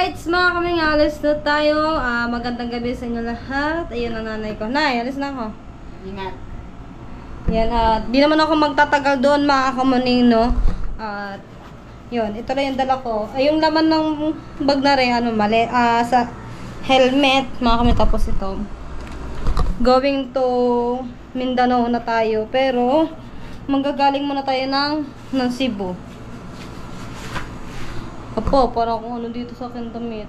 Alright, mga kaming alis na tayo. Magandang gabi sa inyo lahat. Ayun ang nanay ko. Nay, alis na ako. Ingat. Yan, di naman ako magtatagal doon mga kamuning, no? At, yun, ito lang yung dala ko. Ay, yung laman ng bag na rin, mali, sa helmet, mga kaming, tapos ito. Going to Mindanao na tayo, pero, manggagaling muna tayo ng Cebu. Apo, parang kung ano dito sa akin damit.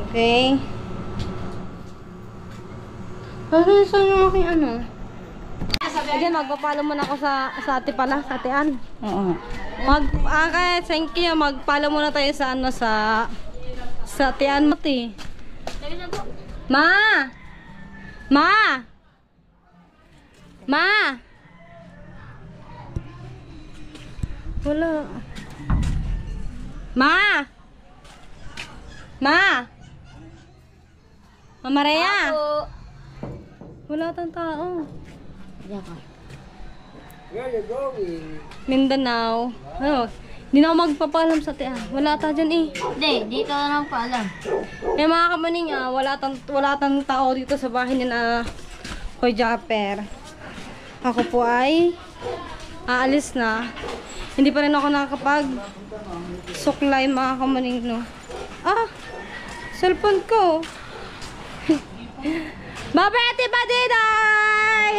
Okay. Saan yung aking ano? Again, magpapalo muna ako sa ate pala, sa atean. Oo. Okay, thank you. Magpalo muna tayo sa sa atean mo, ti. Ma! Ma! Ma! Wala. Ma! Ma! Mama Rhea! Wala tang tao. Diyan ka. Mindanao. Ano? Hindi na ako magpapalam sa tiyan. Wala ta dyan eh. Hindi, dito na lang paalam. Eh mga kamaning, wala tang tao dito sa bahay ni na Koy Japper. Ako po ay aalis na. Hindi pa rin ako nakakapag suklay mga kamaning, no. Cellphone ko. Babete ba diday?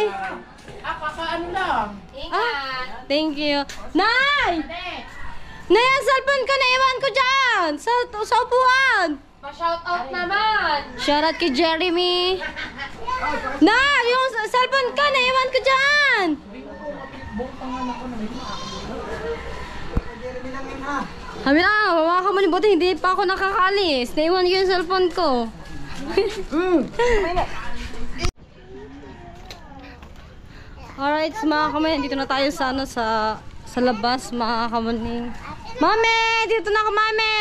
Kakaano lang. Ingat. Thank you. Nay! Nay, ang cellphone ko naiwan ko dyan. Sa upuan. Pa-shoutout naman. Shoutout kay Jeremy. Nay, yung cellphone ko naiwan ko dyan. Kami na, mga kamaning, buti hindi pa ako nakakalis. Naiwan ko yung cellphone ko. Alright, mga kamaning, dito na tayo sa sa labas, mga kamaning. Mami, dito na ako, mami.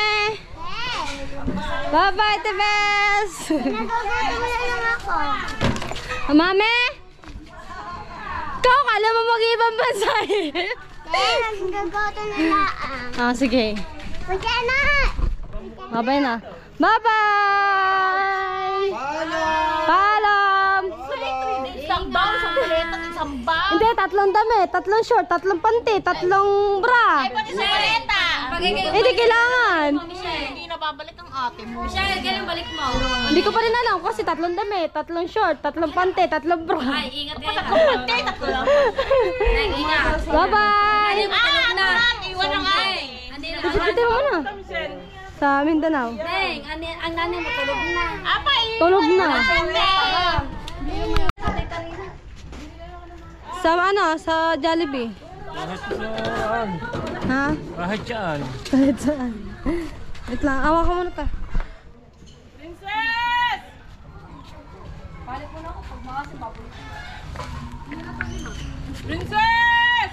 Bye-bye, Tebes. Mami? Ikaw, kala mo mag-ibang bansa eh. Nagagato na lang. Sige. Pagka na! Bye-bye na. Bye-bye! Paalam! Isang bang, isang kuleta, isang bang. Hindi, 3 damit, 3 short, 3 panty, 3 bra. Ay, pati sa kuleta. Hindi kailangan. Hindi na babalik ang ate mo. Siya, kailan balik mo? Hindi ko pa rin alam kasi 3 damit, 3 short, 3 panty, 3 bra. Ay, ingat kayo. Pati, tatlo lang. Ingat. Bye-bye! Iwan ang ate. Piti mo na. Sa Mindanao. Deng, ang nanay mo tulog na. Apa, Tulog na. Sa sa Jollibee. Kahit saan. Ha? Kahit saan. Kahit saan. Wait lang, awa ka muna ta. Princess! Princess!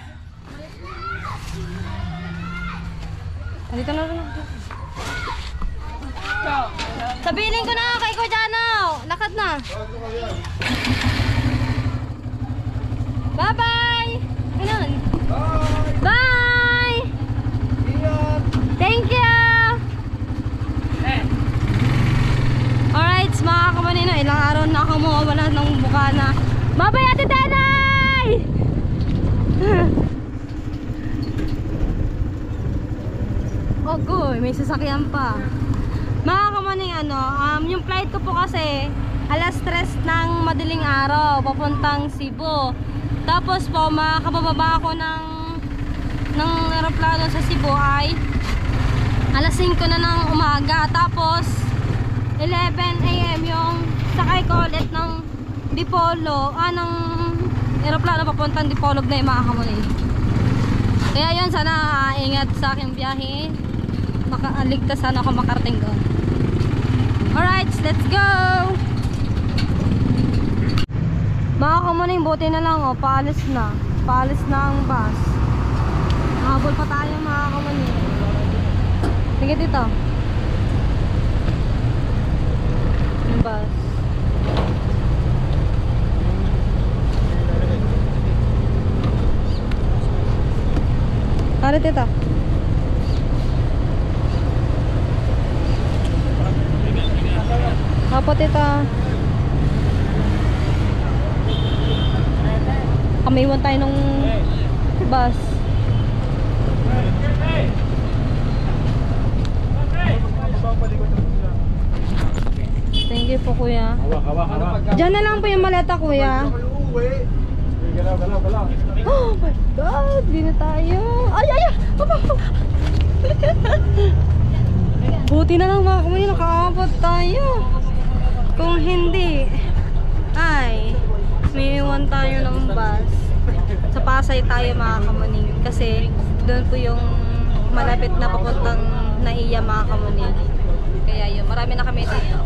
Dito na rin. Sabihin ko na kay Kojano. Lakad na. Bye-bye! Ganun. Bye! Thank you! Alright, mga kamanino, ilang araw na ako mawawala ng bukana. Bye-bye, Ate Tenay! Ogoy, may sasakyan pa. Mga kamaning, yung flight ko po kasi alas 3 ng madaling araw papuntang Cebu. Tapos po makakababa ako ng aeroplano sa Cebu ay alas 5 na ng umaga. Tapos 11 AM yung sakay ko ulit ng Dipolo, ng aeroplano papuntang Dipolog na yung mga kamaning. Kaya yun, sana ingat sa aking biyahe. Makaaligtas sana ako makarating doon. Alright, let's go! Mga kamaning, buti na lang paalis na. Paalis na ang bus. Habol pa tayo mga kamaning. Sige dito. Yung bus. Tara tita. Apo, tita. Kamiwan tayo ng bus. Thank you po, kuya. Diyan na lang po yung maleta, kuya. Oh my God! Di na tayo. Ay, ay, ay! Buti na lang mga kamay, nakaabot tayo. Kung hindi, ay, may iwan tayo ng bus. Sa Pasay tayo mga kamaning. Kasi doon po yung malapit na papuntang Naiya mga kamaning. Kaya yun, marami na kami dito.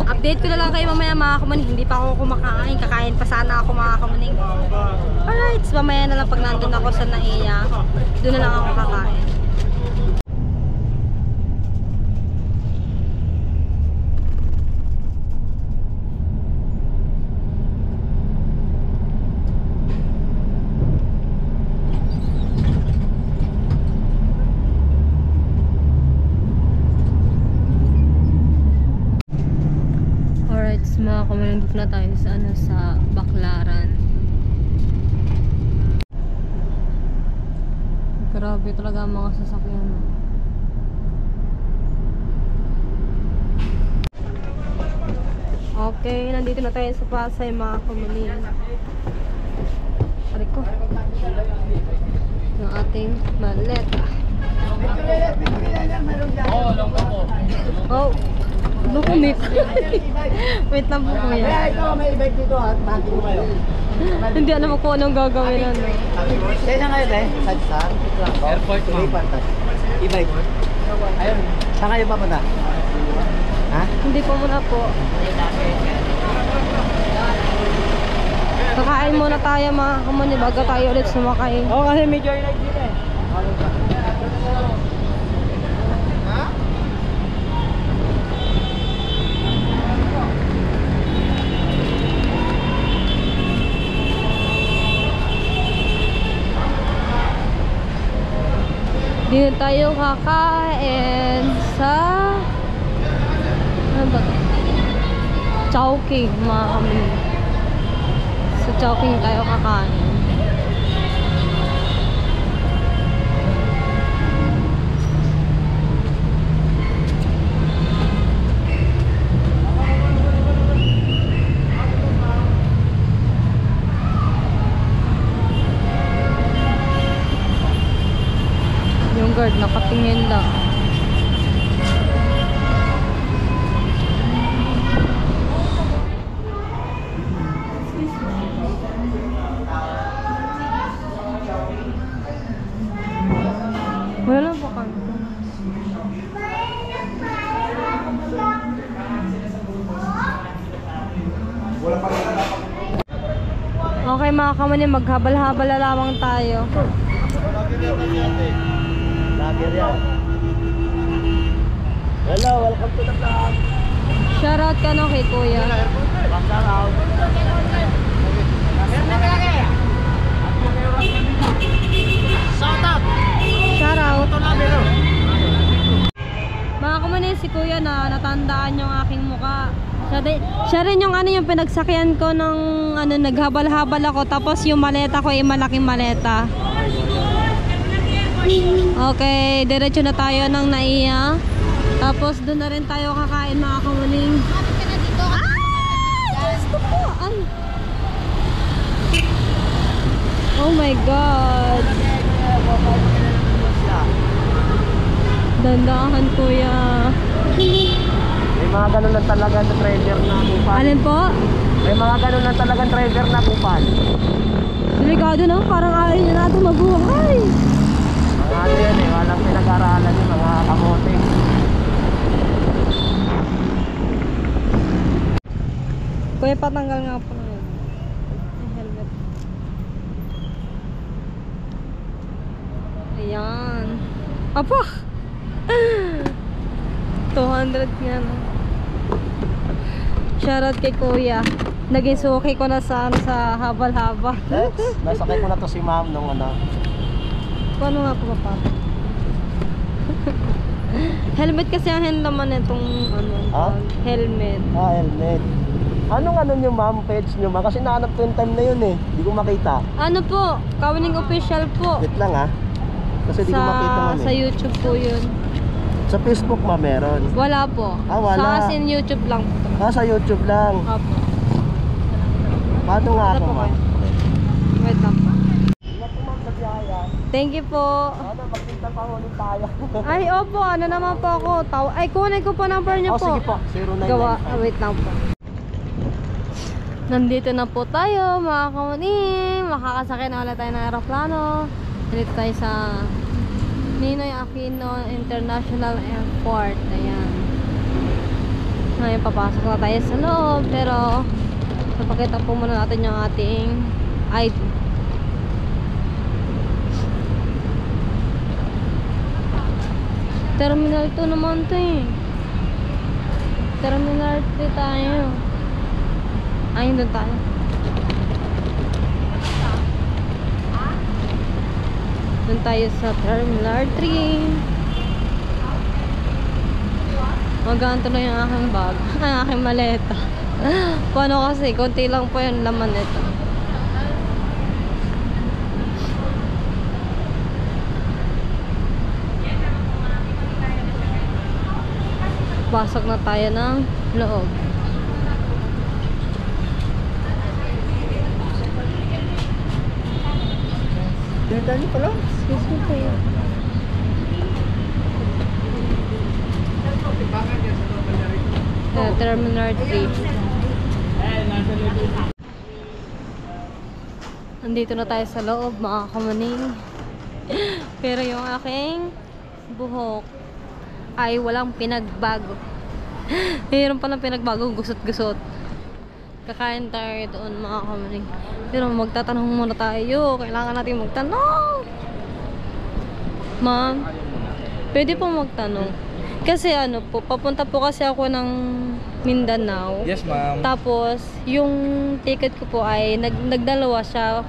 Update ko na lang kayo mamaya mga kamaning. Hindi pa ako kumakain. Kakain pa sana ako mga kamaning. Alright, so mamaya na lang pag nandun ako sa Naiya, doon na lang ako kakain. Mga kamalindot na tayo sa sa Baclaran. Grabe talaga ang mga sasakyan. Okay, nandito na tayo sa Pasay mga kamalindot. Aray ko. Yung ating maleta. Oh, lumik. Wait lang po kuya. Ikaw may e-bike dito ha, bati ko kayo. Hindi alam ko anong gagawin ano. Kaya na ngayon Sadsar. Airport mo. E-bike. Ayun, saan kayo papunta? Ha? Hindi po muna po. Kakain muna tayo mga kamani bago tayo ulit sumakay. Oo, kasi may joyride dito eh. Dito tayo kakain sa ano ba to? Chowking mga kami. Sa Chowking tayo kakain. Yung guard nakatingin lang. Wala lang ba kanto? Okay mga kamani, maghabal-habal na lamang tayo. Lager yan. Hello, welcome to the vlog. Shoutout ka no kay kuya. Shout out. Shout out. Shoutout. Mga kamani, si kuya na natandaan yung aking muka. Siya rin yung ano yung pinagsakyan ko ng ano, naghabal-habal ako tapos yung maleta ko ay malaking maleta. Okay, diretso na tayo ng Naiya. Tapos doon na rin tayo kakain mga kamuning. Gusto ko! Ay! Oh my God! Dandahan kuya. May mga ganun lang talaga na trader na kupal. Alin po? May mga ganun lang talaga trader na kupal. Delikado na, parang ayaw niya natin mabuhay. Mga ano yan eh, walang pinag-aralan yung mga kamote. Kuya, patanggal nga po na yun. Yung helmet. Ayan. Apa! 200 nga no. Shoutout kay kuya. Naging suki ko na sa habal-haba. Nasakay ko na to si ma'am nung ano. Paano nga po pa? Helmet kasi ang naman itong ano, Ah? helmet. Helmet. Anong ano nyo ma'am, page nyo ma'am? Kasi nahanap ko yung time na yun eh. Hindi ko makita. Ano po, Kawining Official po. Wait lang Kasi di ko makita ma'am Sa YouTube po yun. Sa Facebook ma'am meron. Wala po. Wala. Sa as in YouTube lang po. Sa YouTube lang. Opo. Paano nga Ano ako po ma'am? Wait lang po. Ingat po ma'am sa biyaya. Thank you po. Ano, magkita pa ulit tayo. Ay, opo. Ano naman po ako? Ay, kunin ko po number niyo po. Sige po. 0995. Gawa. Wait lang po. Nandito na po tayo mga kamuning. Makakasakay na ulit tayo ng aeroplano. Nandito tayo sa Ninoy Aquino International Airport. Ayan. Ngayon papasok na tayo sa loob. Pero napakita po muna natin yung ating ID. Terminal 2 naman ito eh. Terminal 3 tayo. Ayun doon tayo. Doon tayo sa Terminal 3. Maganto na yung aking bag. Ang aking maleta. Paano kasi? Konti lang po yung laman nito. Pasok na tayo ng loob. Tinithan niyo pala? Excuse me po yun. Terminal 3. Nandito na tayo sa loob, mga kamaning. Pero yung aking buhok ay walang pinagbago. Mayroon palang pinagbago, gusot-gusot. Kakain tayo doon, mga kamaning. Pero magtatanong muna tayo. Kailangan natin magtanong. Ma'am, pwede po magtanong. Kasi ano po, papunta po kasi ako ng Mindanao. Yes, ma'am. Tapos, yung ticket ko po ay nagdalawa siya.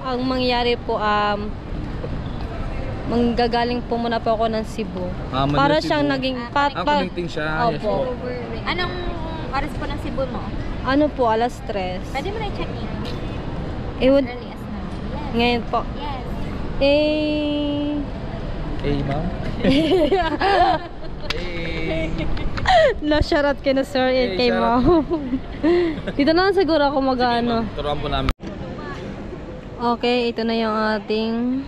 Ang mangyari po, manggagaling po muna po ako ng Cebu. Manila, Para Cebu. siyang naging... Connecting siya. Yes, Opo. po. Anong oras po ng Cebu mo? Ano po, alas 3. Pwede mo na i-check in. Earliest na. Ngayon po. Yes. Ma'am. Na-shoutout kay na sir and kay shout ma'am. Dito na lang siguro ako mag-ano. Turuan po namin. Okay, ito na yung ating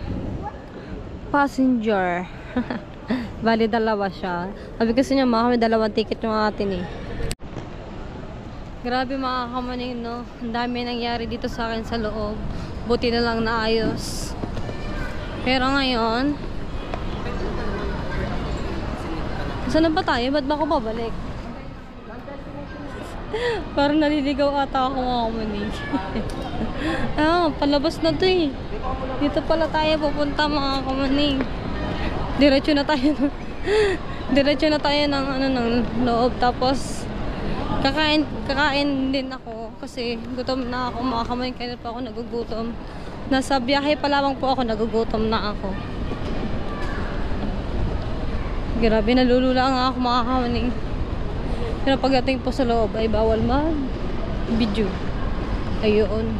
passenger. Bali, dalawa siya. Sabi kasi niya, may dalawang ticket yung atin eh. Grabe mga kamaning, no? Ang dami nangyari dito sa akin sa loob. Buti na lang naayos. Pero ngayon, saan na ba tayo? Ba't ba ako babalik? Parang naliligaw ata ako mga kamaning. Palabas na to eh. Dito pala tayo pupunta mga kamaning. Diretso na tayo ng ng loob. Tapos kakain din ako kasi gutom na ako mga kamaning. Kaya pa ako nagugutom. Nasa biyahe pa lamang po ako, nagugutom na ako. Grabe, nalulula nga ako mga kamaning. Pero pagdating po sa loob ay bawal mag-video. Ayun.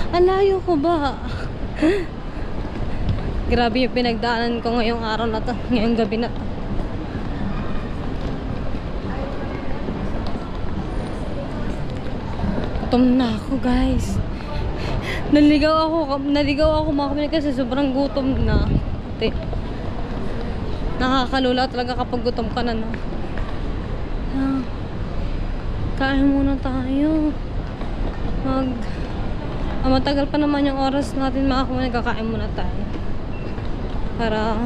Ang layo ko ba? Grabe yung pinagdaanan ko ngayong araw na to. Ngayong gabi na to. Gutom na ako, guys. Naligaw ako mga kamaning kasi sobrang gutom na. Nakakalula talaga kapag gutom ka na. Kain muna tayo. Matagal pa naman yung oras natin mga kamaning. Kakain muna tayo. Para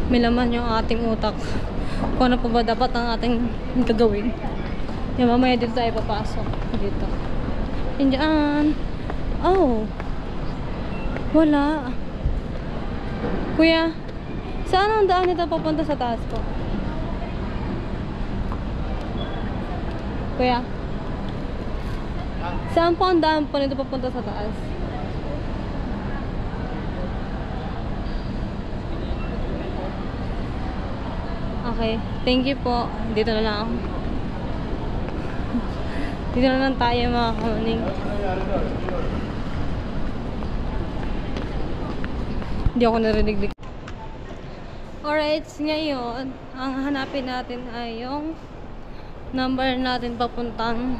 may laman yung ating utak. Kung ano pa ba dapat ang ating gagawin. Yung mamaya dito tayo papasok. Dito. Diyan. Oh. Wala. Kuya, saan ang daan nito papunta sa taas ko? Kuya? Saan po ang daan po nito papunta sa taas? Okay. Thank you po. Dito na lang ako. Dito na lang tayo mga kamaning. Hindi ako narinig. Alright, ngayon, ang hanapin natin ay yung number natin papuntang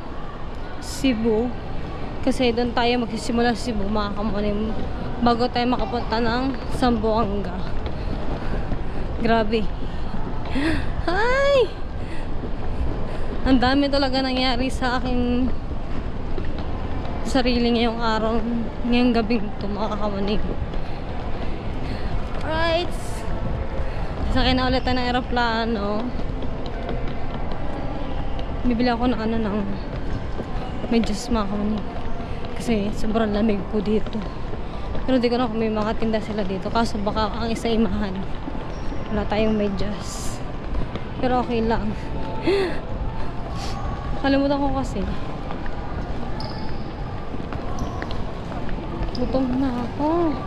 Cebu. Kasi doon tayo magsisimula sa Cebu mga kamaning. Bago tayo makapunta ng Zamboanga. Grabe. Hi! Ang dami talaga nangyari sa aking sarili ngayong araw, ngayong gabing ito mga kamanig. Alright. Sakay na ulit tayo ng aeroplano. Bibili ako ng ng medyas mga kamanig. Kasi sobrang lamig po dito. Pero di ko na kung may mga tinda sila dito. Kaso baka ang isa imahan. Wala tayong medyas. Pero okay lang. Kalimutan ko kasi. Gutom na ako.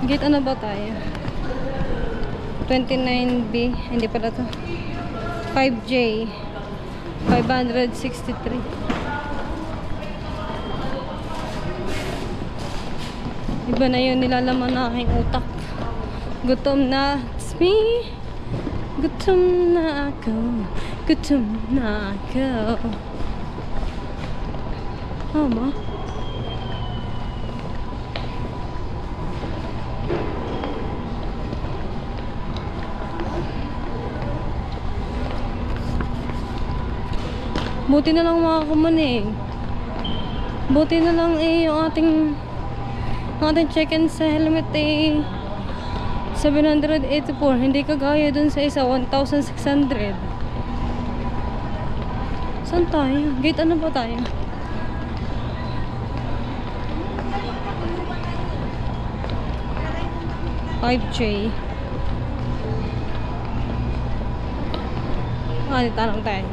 Gate ano ba tayo? 29B. Hindi pala to. 5J. 563. Iba na yun nilalaman na aking utak. Gutom na. It's me. Gutom na ako. Gutom na ako. Tama. Buti na lang mga kamaning. Buti na lang yung ating check-in sa helmet 784. Hindi kagaya dun sa isa 1,600. Saan tayo? Gate ano ba tayo? j tanong tayo.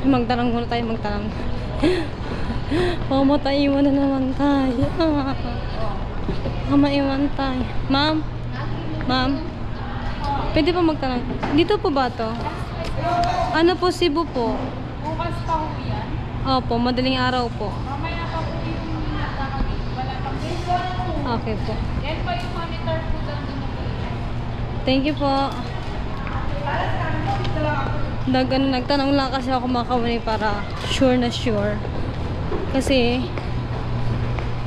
Magtanong muna tayo, magtanong. Maiwan na naman tayo. Maiwan tayo. Ma'am? Ma'am? Pwede pa magtanong. Dito po ba to? Ano po, Cebu po? Bukas pa ho yan. Opo, madaling araw po. Mamaya pa po yung nakakabit. Wala pang dito. Okay po. Yan pa yung monitor po doon na po. Thank you po. Nagtanong lang kasi ako mga kawani para sure na sure. Kasi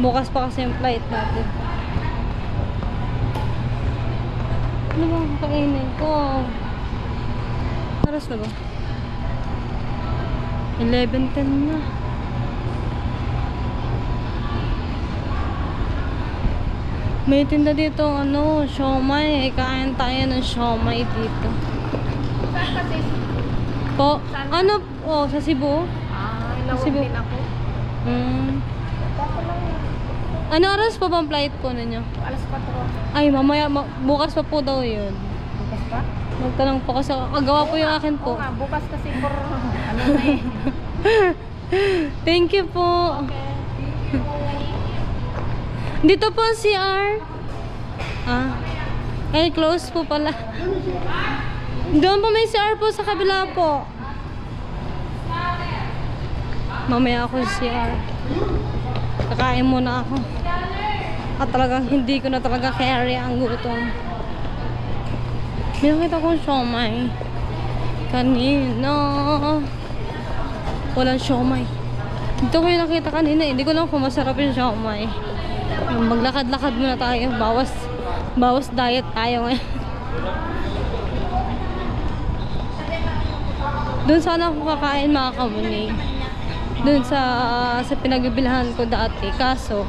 bukas pa kasi yung flight natin. Ano bang kakainin ko? Oras na ba? 11:10 na. May tinda dito siomai. Kain tayo ng siomai dito. Saan kasi? Po, sa Cebu? Ilawag Cebu. din ako. Ano oras pa bang flight po ninyo? Alas 4. Ay, mamaya, bukas pa po daw yun. Bukas pa? Magtanong po kasi, agawa po yung akin po. Oo nga, bukas kasi for ano na eh. Thank you po. Dito po ang CR. Ay, close po pala. Doon po may CR po sa kabila po. Mamaya ako sa CR. Kakain muna ako. At talagang hindi ko na talaga carry ang gutom. May nakita kong siomai kanina. Walang siomai. Dito ko yung nakita kanina. Hindi ko lang kung masarap yung siomai. Maglakad-lakad muna tayo. Bawas diet tayo ngayon. Doon sana ako kakain mga kamuni. Doon sa pinagbibilhan ko dati. Kaso,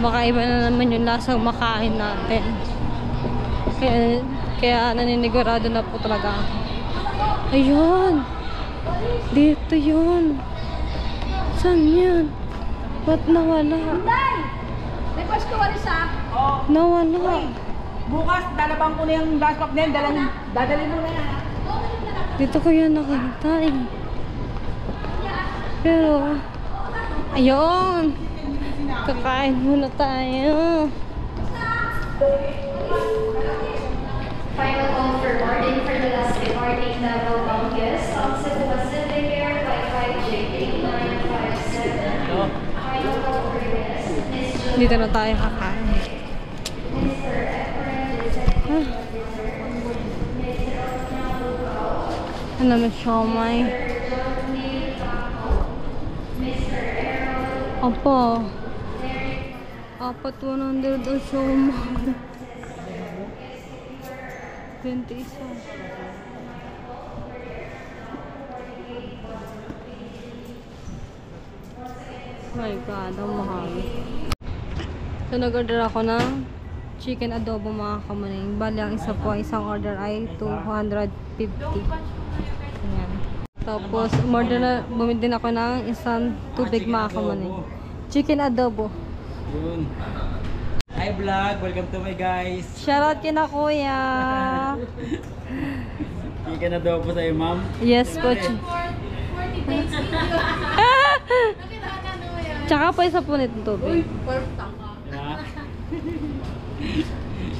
baka iba na naman yung lasang makain natin. Kaya naninigurado na po talaga ako. Ayun! Dito yun. Saan yan? Ba't nawala? Request ko wala sa? Nawala. Bukas, dalabang ko na yung last pack na yun. Dadalhin mo na yan. Dito ko yan nakita eh. Pero, ayun. Kakain muna tayo. Final call for boarding for the last departing level Conquest on Cebu Pacific Air Flight 5J3957. Final call for guests, Miss Jo. Dito na tayo kakain. Mr. Efren, Ano may siomay? Opo. Apat 100 o siomay. 21. My God, ang mahal. So, nag-order ako ng chicken adobo mga kamaning. Bali, ang isa po, isang order ay 250. Ayan. Tapos, bumili din ako ng isang tubig mga kamaning. Chicken adobo. Yun. Hi vlog, welcome to my guys. Shoutout kina kuya. Chicken adobo sa'yo, ma'am. Yes po. Tsaka po isa po nitong tubig. Diba?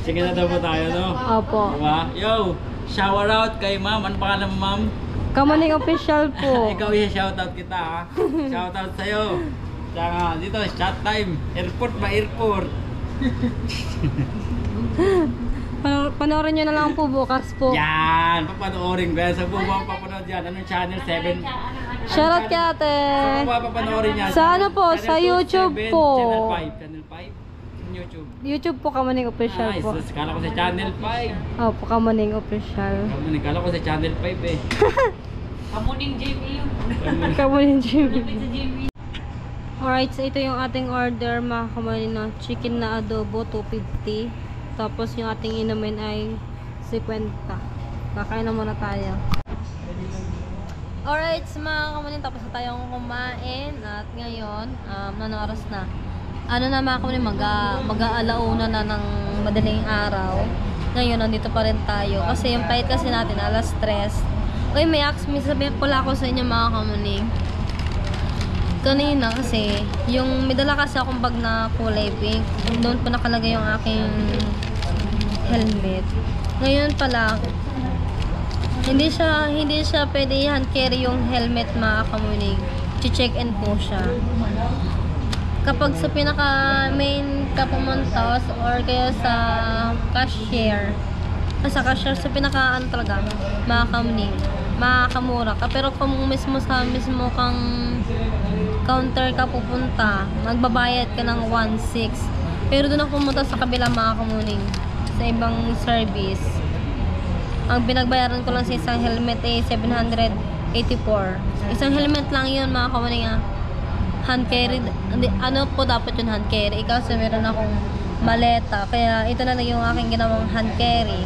Chicken adobo tayo, no? Opo. Diba? Yo, shower out kay ma'am. Ano pangalan mo, ma'am? Kamaning official po. Ikaw i-shoutout kita, ha? Shoutout sa'yo. Tsaka dito, shot time. Airport ba? Airport. Panoorin nyo na lang po bukas po. Yan! Papanoorin ko yan. Sa buwan papanood yan. Anong channel? 7? Shoutout kay ate. Sa buwan papanoorin yan. Sa ano po? Sa YouTube po. Channel 5. Channel 5? YouTube. YouTube po Kamaning official Nice. po. Kala ko sa channel 5. Opo, Kamaning official. Kala ko sa channel 5 eh. Kamuning Jamie yun. Kamaning Jimmy. Sa Jamie. Alright, so ito yung ating order mga kamanin na chicken na adobo 250. Tapos yung ating inumin ay 50. Kakain na muna tayo. Alright, so mga kamanin, tapos na tayong kumain. At ngayon, ano oras na? Ano na mga kamanin, mag-aalauna na ng madaling araw. Ngayon, nandito pa rin tayo. Kasi yung flight kasi natin, alas 3. Uy, may sabihin pala ako sa inyo mga kamanin. Kanina kasi, may dala kasi akong bag na kulay pink. Doon po nakalagay yung aking helmet. Ngayon pala, hindi siya pwede hand carry yung helmet mga kamuning. Check in po siya. Kapag sa pinaka main ka pumunta or kaya sa cashier, sa pinaka talaga, mga kamuning, makakamura ka. Pero kung mismo kang counter ka pupunta, magbabayad ka ng 1.6. Pero doon ako pumunta sa kabila mga kamuning, sa ibang service. Ang binagbayaran ko lang sa isang helmet ay 784. Isang helmet lang yun mga kamuning. Hand carry. Ano po dapat yun hand carry? Ikaw sa meron akong maleta. Kaya ito na lang yung aking ginawang hand carry.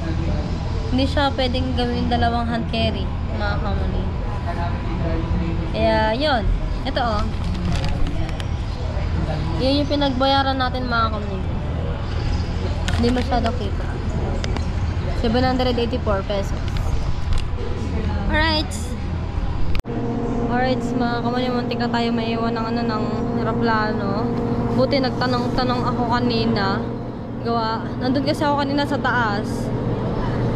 Hindi siya pwedeng gawin dalawang hand carry mga kamuning. Kaya yun. Ito yun yung pinagbayaran natin mga kamuning. Hindi masyado kita. 784 pesos. Alright mga kamuning, muntik na tayo maiwan ng aeroplano. Buti nagtanong-tanong ako kanina. Nandun kasi ako kanina sa taas.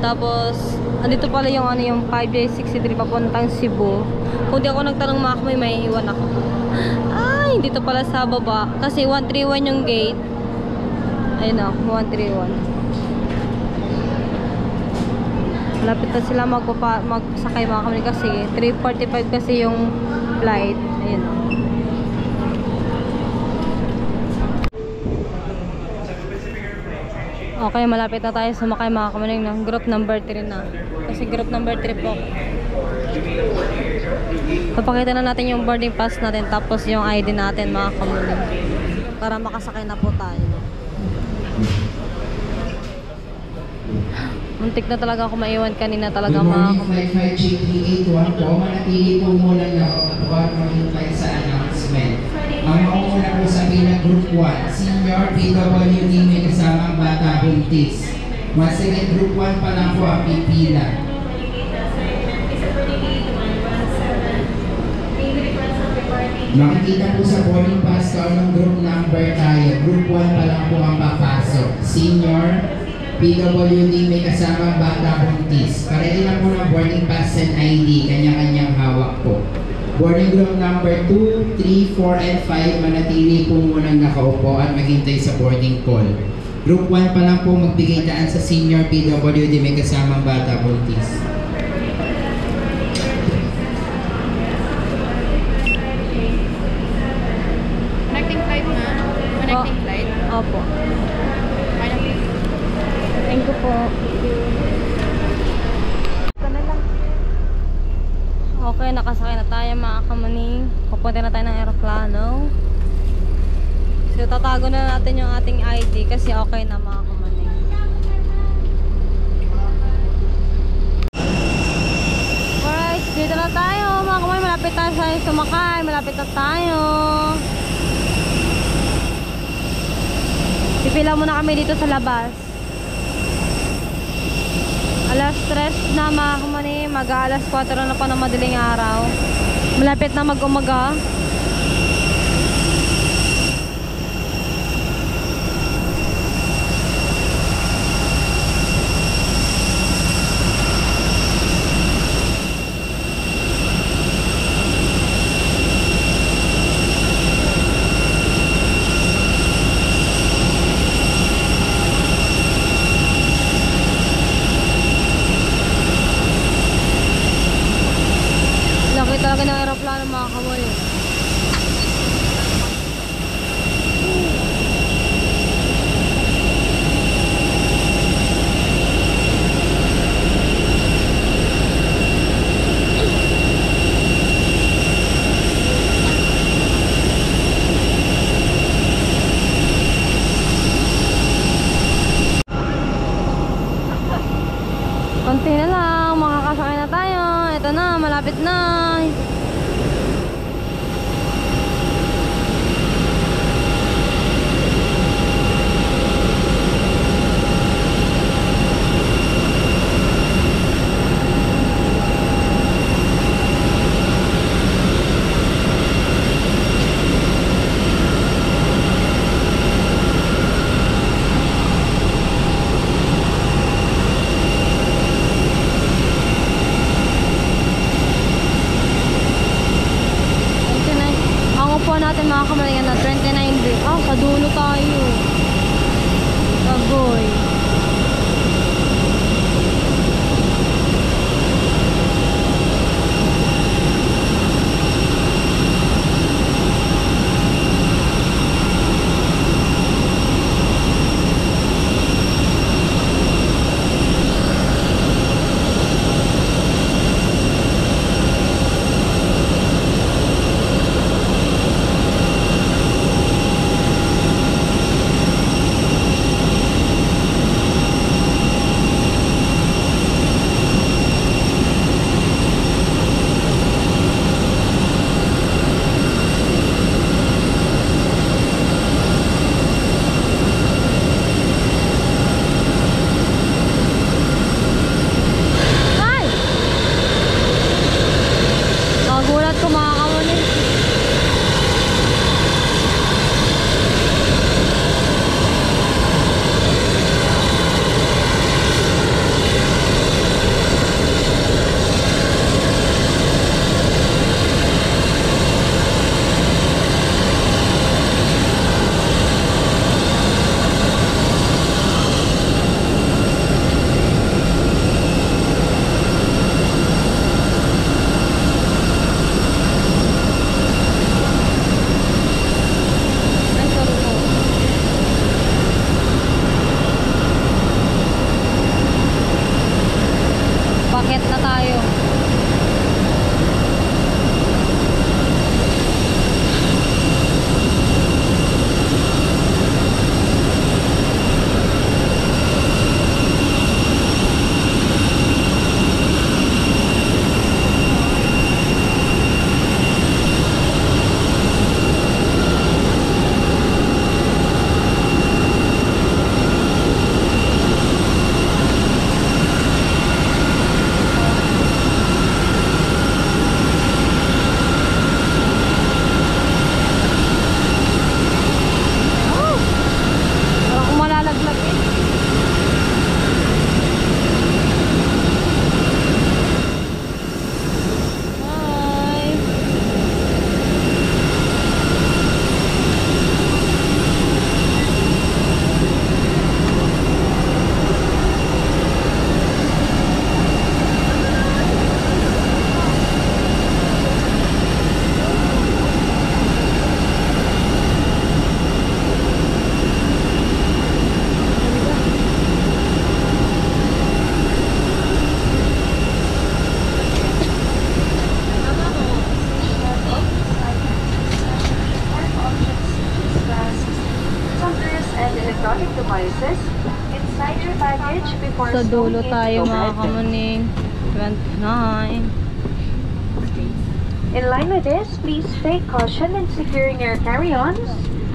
Tapos andito pala yung 5J63 papuntang Cebu. Kung di ako nagtanong mga kamuning, may iwan ako. Ay, dito pala sa baba. Kasi 131 yung gate. Ayun na, 131. Malapit na sila magsakay mga kamuning kasi 3:45 kasi yung flight. Ayun na. Okay, malapit na tayo sumakay mga kamuning ng group number 3 na. Kasi group number 3 po. Papakita na natin yung boarding pass natin tapos yung ID natin mga kamuning. Para makasakay na po tayo. Muntik na talaga ako maiwan kanina talaga mga Flight 5J3881 po, manatili po muna lang at maghintay sa announcement. Ang mauna po sa bilang Group 1, Senior PWD may kasamang bata buntis. Once again, group 1 pa lang po ang pipila. Makikita po sa boarding pass kung anong group number tayo. Group 1 pa lang po ang papasok. Senior, PWD, may kasamang bata buntis. Pareho lang po ng boarding pass and ID, kanya-kanyang hawak po. Boarding group number 2, 3, 4, and 5, manatili po munang nakaupo at maghintay sa boarding call. Group 1 pa lang po magbigay daan sa senior PWD, may kasamang bata buntis. Connecting flight na. Connecting flight. Opo. Connecting. Thank you po. Okay, nakasakay na tayo mga kamaning. Pupunta na tayo ng aeroplano. So, tatago na natin yung ating ID kasi okay na mga kamaning. Alright, dito na tayo mga kamaning. Malapit tayo sa sumakay. Malapit na tayo. Pipila muna kami dito sa labas. Alas 3 na mga kumani, mag-aalas 4 na pa ng madaling araw. Malapit na mag-umaga. Laki talaga ng aeroplano mga kamay. Konti na lang, makakasakay na tayo. Ito na, malapit na. Natin mga kamalingan na 29 break. Sa dulo tayo. Agoy. electronic devices inside your baggage before Sa dulo stowing it tayo mga overhead bin. kamuning. 29. In line with this, please take caution in securing your carry-ons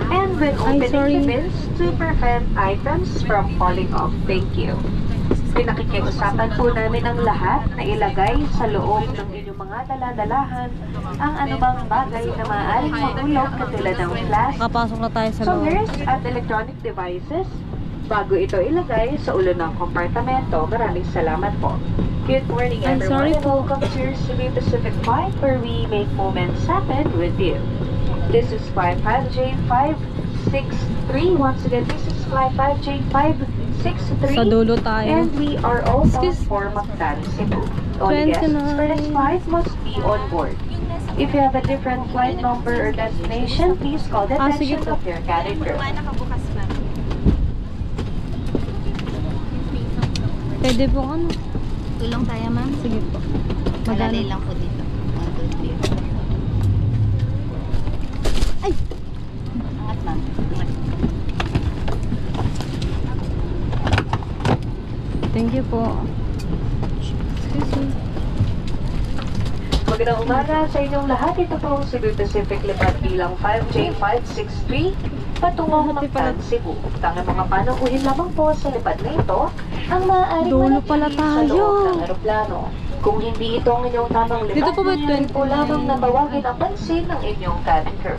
and when opening sorry. the bins to prevent items from falling off. Thank you. Pinakikiusapan po namin ang lahat na ilagay sa loob ng inyong mga daladalahan ang anumang bagay na maaaring mahulog katulad ng flash, Kapasok na tayo sa loob. sungers at electronic devices bago ito ilagay sa ulo ng kompartamento. Maraming salamat po. Good morning I'm everyone sorry and po. welcome to your Cebu Pacific flight where we make moments happen with you. This is flight 5J563. Once again, this is flight 5J563. Sa dulo tayo. And we are all Excuse- bound for Mactan, Cebu. All guests for this flight must be on board. If you have a different flight number or destination, please call the Sige attention po. of your cabin crew. Pwede po ano? Tulong tayo, ma'am. Sige po. Magalay lang po dito. 1, 2, 3. Ay! Angat, ma'am. Angat. Thank you po. Excuse me. Magandang umaga sa inyong lahat. Ito po ang Cebu Pacific Lipad bilang 5J563 patungong Mactan, Cebu. Tangang mga panukuhin lamang po sa lipad na ito ang maaaring Dulo pala manatili sa loob tayo. ng aeroplano. Kung hindi ito ang inyong tamang lipad, Dito po ba maaari 20? po lamang na tawagin ang pansin ng inyong cabin crew.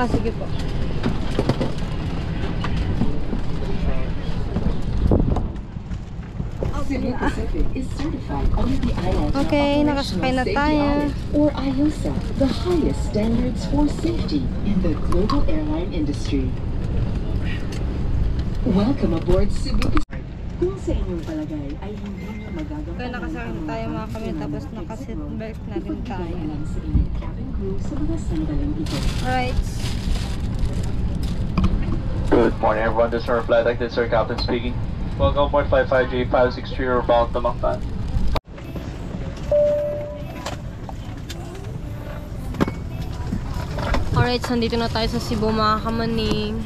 Sige po. Cebu Pacific is certified under the IATA Okay, nakasakay na tayo. or IOSA, the highest standards for safety in the global airline industry. Welcome aboard Cebu Pacific. Kung sa inyong palagay ay hindi nyo magagawa Okay, nakasakay na tayo mga kami, tapos naka-seatbelt na din tayo. sa inyong cabin crew sa mga sandaling ito. Alright. Good morning everyone, this is our flight deck, this is our captain speaking. Welcome aboard 55J563, we're bound to Mactan. Alright, so nandito na tayo sa Cebu mga kamaning.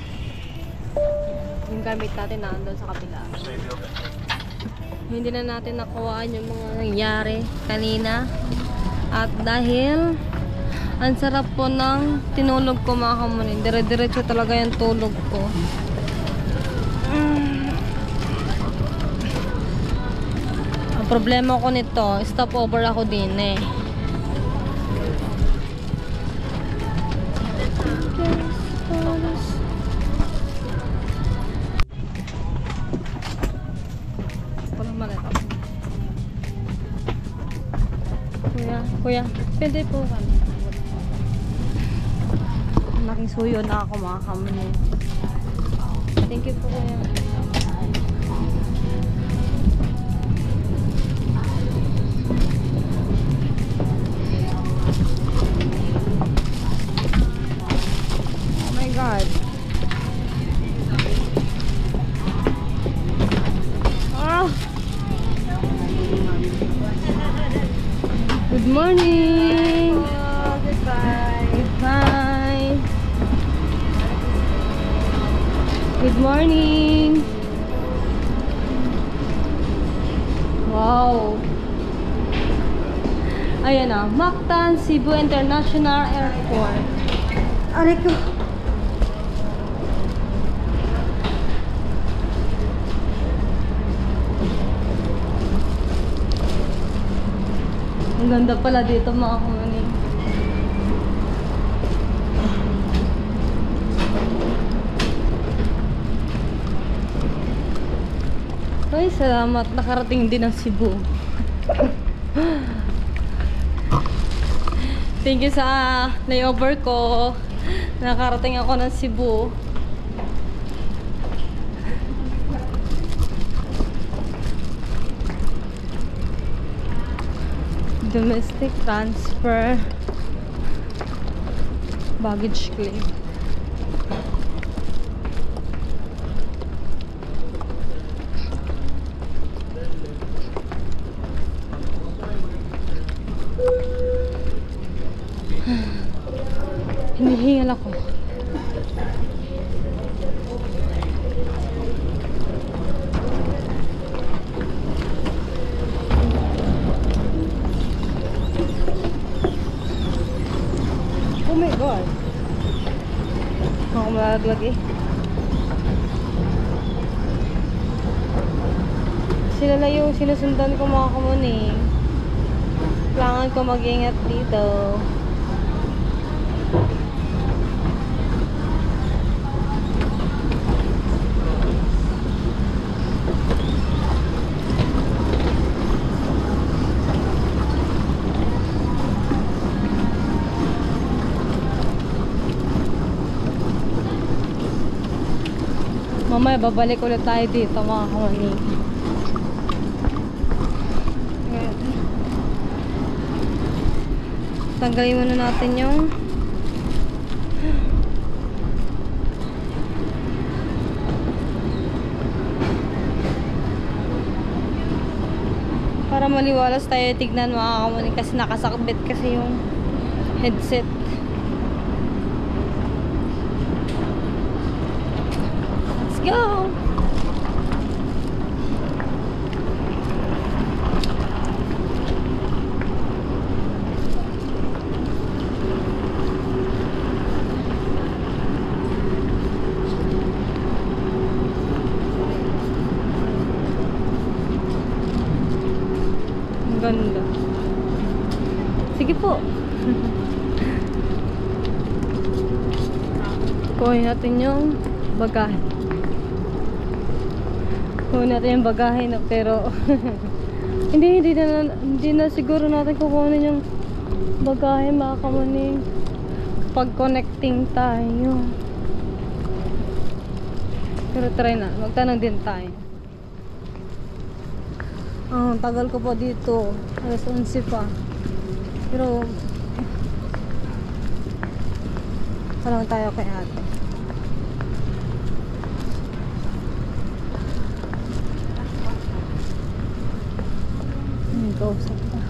Yung gamit natin nandun sa kabila. Hindi na natin nakuhaan yung mga nangyari kanina. At dahil ang sarap po ng tinulog ko mga kamaning. Dire-diretso talaga yung tulog ko. Ang problema ko nito, stopover ako din eh. Kuya, pwede po kami. Malaking suyo na ako mga kamanin. Thank you po kuya. Oh my God. Ah! Good morning! Goodbye! Goodbye! Good morning! Wow! Ayan na, Mactan, Cebu International Airport. Aray ko! Ang ganda pala dito mga kamaning. Ay, salamat. Nakarating din ang Cebu. Thank you sa layover ko. Nakarating ako ng Cebu. Domestic transfer baggage claim. Hinihingal ako. Oh my God. Ako malaglag eh. Sila na yung sinusundan ko mga kamuning. Kailangan ko mag-ingat dito. Mamaya babalik ulit tayo dito mga kamuning. Tanggalin muna natin yung para maliwalas tayo tignan mga kamuning kasi nakasakbit kasi yung headset. Let's go! Ganda. Sige po. Kunin natin yung bagahe. Kunin natin yung bagahe na pero hindi na siguro natin kukunin yung bagahe mga kamuning pag connecting tayo. Pero try na. Magtanong din tayo. Tagal ko pa dito. Alas 11 pa. Pero parang tayo kay ate. Kausap pa.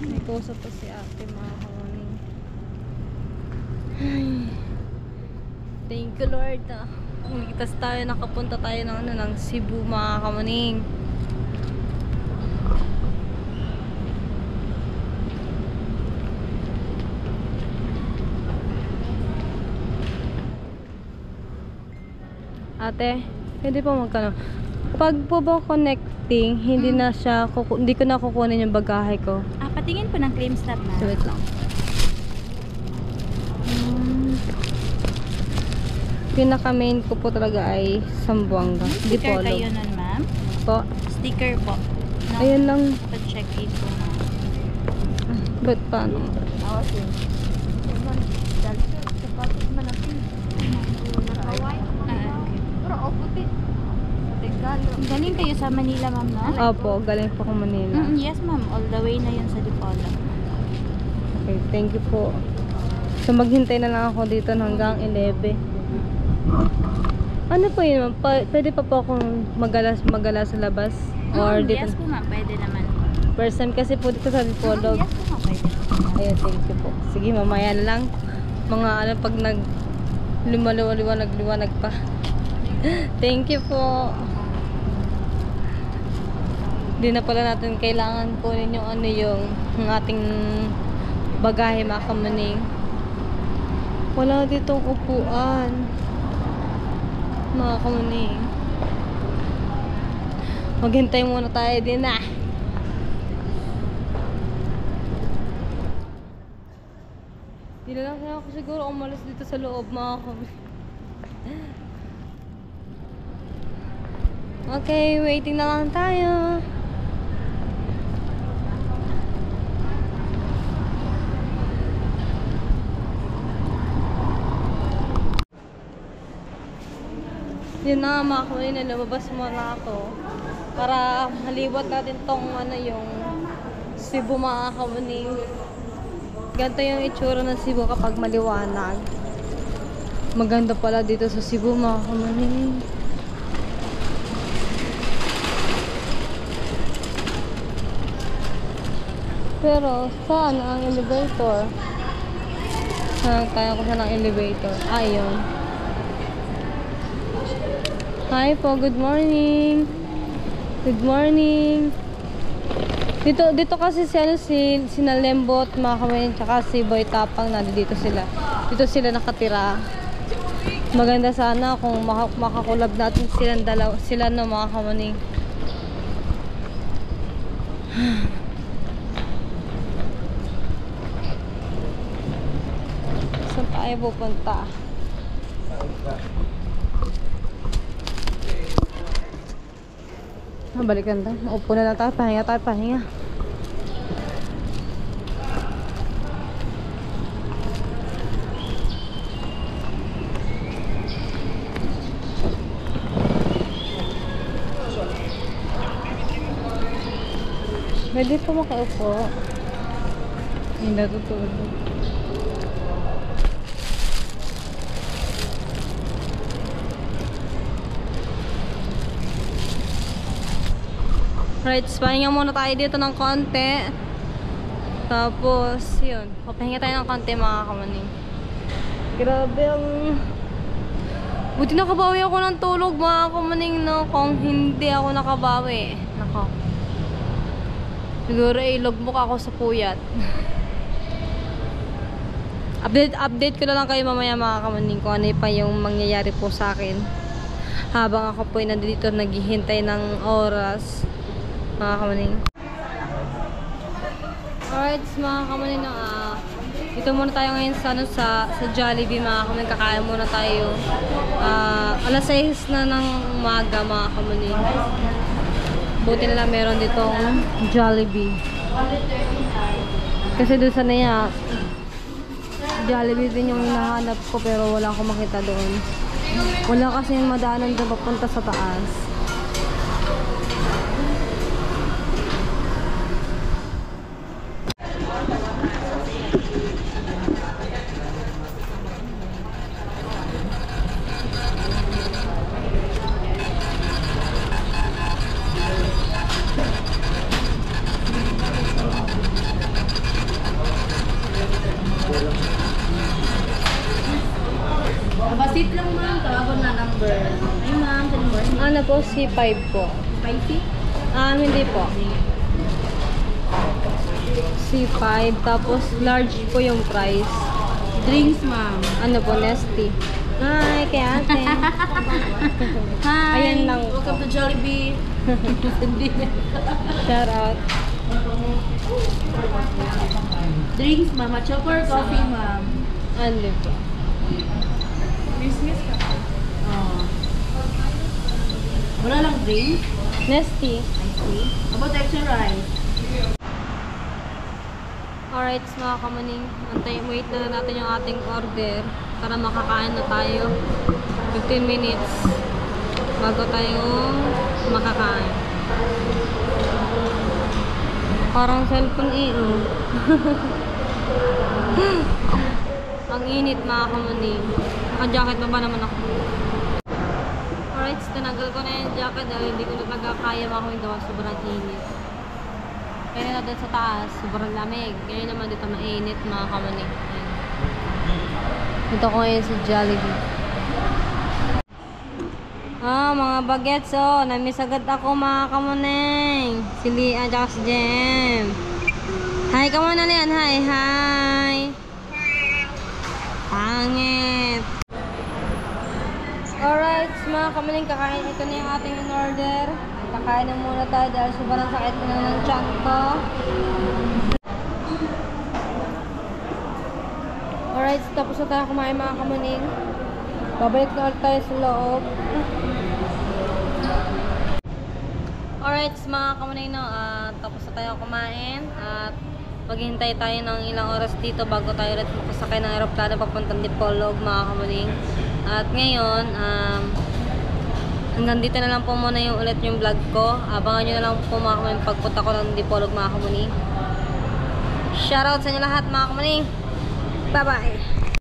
May kausap pa si ate mga kamuning. Thank you Lord. Umikitas tayo, nakapunta tayo ng Cebu mga kamuning. Ate, pwede po magkano? Pag po ba connecting, hindi na siya, hindi ko na kukunin yung bagahe ko. Patingin po ng claim stop na. So, wait lang. Pinaka main ko po talaga ay Zamboanga. Sticker Dipolo. kayo nun, ma'am? Po? Sticker po. No? Ayun lang. Pag-check in po, ma'am. Ba't paano? Awas yun. Galing kayo sa Manila, ma'am, no? Opo, galing po ko Manila. Yes, ma'am. All the way na yun sa Dipolo. Okay, thank you po. So, maghintay na lang ako dito hanggang 11. Ano po yun, ma'am? Pwede pa po akong magala sa labas? Or dito? Yes po, ma'am. Pwede naman. First time kasi po dito sa Dipolo. Yes po, ma'am. Pwede. Ayun, thank you po. Sige, mamaya na lang. Mga ano, pag liwanag pa. Thank you po. Hindi na pala natin kailangan kunin yung ano yung ating bagahe mga kamuning. Wala ditong upuan mga kamuning. Maghintay muna tayo din ah. Hindi na lang ako siguro umalis dito sa loob mga kamuning. Okay, waiting na lang tayo. Yun na mga kamuning, lumabas muna ako para haliwat natin tong ano yung Cebu mga kamuning. Ganito yung itsura ng Cebu kapag maliwanag. Maganda pala dito sa Cebu mga kamuning. Pero saan ang elevator? Kaya ko siya ng elevator. Ayun. Hi po, good morning. Good morning. Dito kasi si Nalembot, mga kamanin, tsaka si Boy Tapang, dito sila. Dito sila nakatira. Maganda sana kung makakulab natin silang dalawa, sila no, mga kamanin. Saan tayo pupunta? Balikan tayo. Maupo na lang tayo. Pahinga tayo. Pahinga. Pwede po makaupo. Hindi natutulog. Right, pahinga muna tayo dito ng konti. Tapos, yun. Papahinga tayo ng konti, mga kamaning. Grabe ang... Buti nakabawi ako ng tulog, mga kamaning, no? Kung hindi ako nakabawi. Nako. Siguro logbook ako sa puyat. Update ko na lang kayo mamaya, mga kamaning, kung ano pa yung mangyayari po sa akin. Habang ako po ay nandito naghihintay ng oras. Mga kamaning. Alright, mga kamaning, dito muna tayo ngayon sa Jollibee, mga kamaning. Kakain muna tayo. Alas 6 na ng umaga, mga kamaning. Buti na lang meron ditong Jollibee. Kasi doon sa Naya, Jollibee din yung hinahanap ko, pero wala akong makita doon. Wala kasi yung madaanan doon papunta sa taas. Basit lang ma'am, tawagon na number. Ay ma'am, sa number? Ano po? C5 po. Spicy? Hindi po. C5, tapos large po yung price. Drinks ma'am. Ano po? Nesty. Hi, kay ate. Hi! Ayan lang po. Welcome to Jollibee. Shout out. Drinks ma'am, choco or coffee ma'am? Ano po? Miss ka pa? Oo. Wala lang drinks? Nesty. I see. How about extra rice? Alright, mga kamaning. Wait na natin yung ating order para makakain na tayo. 15 minutes bago tayo makakain. Parang cellphone Ang init, mga kamaning. Naka-jacket pa ba naman ako? Alright, tinanggal ko na yung jacket dahil hindi ko na talaga kaya, mga kamaning, gawa sobrang init. Kaya na doon sa taas, sobrang lamig. Kaya naman dito mainit, mga kamaning. Dito ko ngayon sa Jollibee. Mga bagets, namiss agad ako, mga kamaning. Si Lian, tsaka si Jem. Hi ka muna, Lian. Hi. Pangit. Alright, mga kamaling, kakain. Ito na yung ating in-order. Kakain na muna tayo dahil sobrang sakit na ng tiyan ko. Alright, tapos na tayo kumain, mga kamaling. Babalik na ulit tayo sa loob. Alright, mga kamaling, tapos na tayo kumain. At maghihintay tayo ng ilang oras dito bago tayo ulit makasakay ng aeroplano papuntang Dipolog, mga kamaling. At ngayon, hanggang dito na lang po muna yung ulit yung vlog ko. Abangan nyo na lang po, mga kamaling, pagpunta ko ng Dipolog, mga kamaling. Shoutout sa inyo lahat, mga kamaling. Bye-bye!